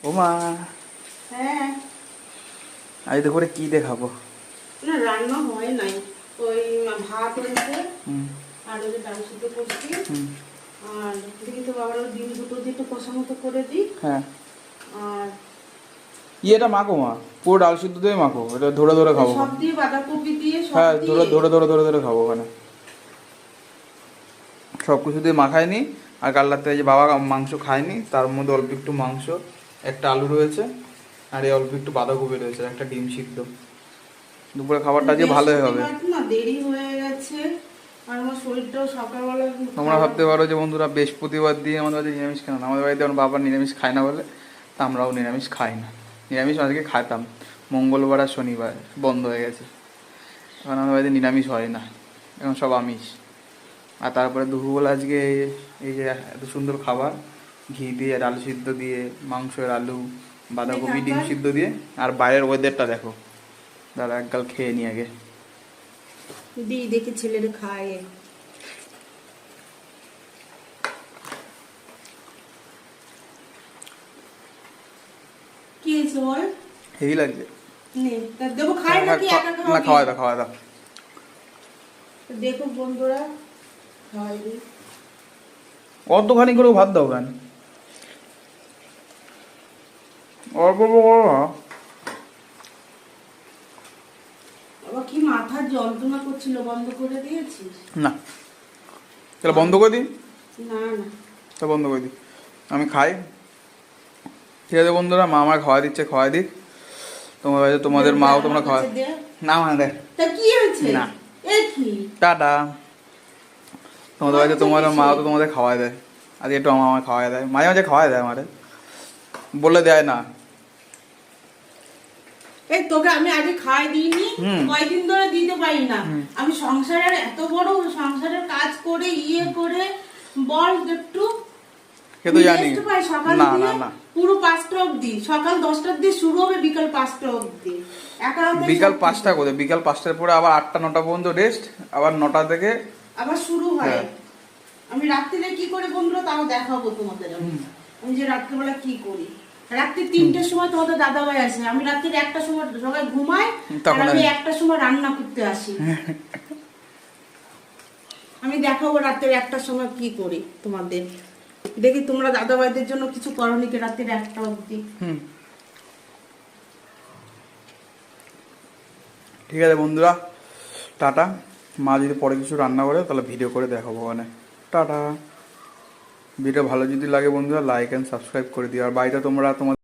ও মা, হ্যাঁ। আজ দুপুরে কি দেখাবো? না রান্না হয় নাই, ওই ভাত হয়েছে হুম আর ওই যে ডাল সিদ্ধ করছি। হুম। আর দেখি তো বাবার ডিম দুটো দিয়ে একটু কষা মতো করে দিই। হ্যাঁ, আর এটা মাখো মা, পুরো ডাল সিদ্ধ দিয়ে মাখো, এটা ধরে ধরে খাবো। সব দিয়ে বাঁধাকপি দিয়ে সব হ্যাঁ, দিয়ে ধরে ধরে খাবো ওখানে, সব কিছু দিয়ে মাখায়নি। আর কাল রাতে যে বাবা মাংস খায়নি, তার মধ্যে অল্প একটু মাংস, একটা আলু রয়েছে, আর এই অল্প একটু বাঁধাকপি রয়েছে, একটা ডিম সিদ্ধ। দুপুরে খাবারটা আজকে ভালোই হবে। বৃহস্পতিবার না, দেরি হয়ে গেছে আর আমার শরীরটাও সকালবেলা তোমরা ভাবতে পারো যে বন্ধুরা বৃহস্পতিবার দিয়ে আমাদের বাড়িতে নিরামিষ খায় না। আমাদের বাড়িতে আমার বাবা নিরামিষ খায় না বলে তা আমরাও নিরামিষ খাই না। নিরামিষ আজকে খাতাম, মঙ্গলবার আর শনিবার বন্ধ হয়ে গেছে, এখন আমাদের বাড়িতে নিরামিষ হয় না, এখন সব আমিষ। আর তারপরে দুপুরবেলা আজকে এই যে এত সুন্দর খাবার, ঘি দিয়ে, ডাল সিদ্ধ দিয়ে, মাংসের আলু, বাঁধাকপি, ডিম সিদ্ধ দিয়ে। আর বাইরের ওয়েদারটা দেখো, দাদা একগাল খেয়ে নি আগে। দিই দেখি ছেলেরে খায়। কি হয়েছে বল? হেভি লাগছে। নে তা দেবো, খাই নাকি একা খাওয়া? না, খাওয়া দাও খাওয়া দাও। দেখো বন্ধুরা, খাওয়াই দিই। অতখানি করে ভাত দাও কেন? অল্প অল্প করো না। বাবা কি মাথার যন্ত্রণা করছিল, বন্ধ করে দিয়েছিস? না, তাহলে বন্ধ করে দিই। না না, তা বন্ধ করে দিই, আমি খাই। ঠিক আছে বন্ধুরা, মা আমার খাওয়া দিচ্ছে, খাওয়া দিক। তোমার বাড়িতে তোমাদের মাও তোমরা খাওয়া। না মানে দেখ, তা কি হয়েছে? না, এই কি টাটা। তোমাদের বাড়িতে তোমার মাও তো তোমাদের খাওয়াই দেয়, আজকে একটু আমার খাওয়াই দেয়, মাঝে মাঝে খাওয়াই দেয় আমারে, বলে দেয় না। এই তোকে আমি আগে খাই দিইনি, কয়দিন ধরে দিতে পারি না। আমি সংসারের এত বড় সংসারের কাজ করে করে বল একটু সে তো জানি। সকাল না দিয়ে না না, পুরো 5টা অবধি, সকাল 10টার দিয়ে শুরু হবে, বিকাল 5টা অবধি। একা হাতে বিকাল সব 5টা করে, বিকাল 5টার পরে আবার 8টা 9টা পর্যন্ত রেস্ট, আবার 9টা থেকে আবার শুরু হয়। হ্যাঁ। আমি রাত্রিরে কি করে বন্ধুরা তাও দেখাবো তোমাদের। আমি যে রাত্রিবেলা কি করি, রাত্রি 3টের সময় তোমাদের দাদাভাই আসে, আমি রাত্রির 1টার সময় সবাই ঘুমাই, আর আমি 1টার সময় রান্না করতে আসি। আমি দেখাবো রাত্রির 1টার সময় কি করি তোমাদের। দেখি তোমরা দাদাভাইদের জন্য কিছু করনি কি রাত্রির 1টা অবধি। ঠিক আছে বন্ধুরা, টাটা। মা যদি পরে কিছু রান্না করে তাহলে ভিডিও করে দেখাবো মানে। টাটা। ভিডিও ভালো যদি লাগে বন্ধুরা, লাইক অ্যান্ড সাবস্ক্রাইব করে দিও। আর বাড়িটা তোমরা তোমার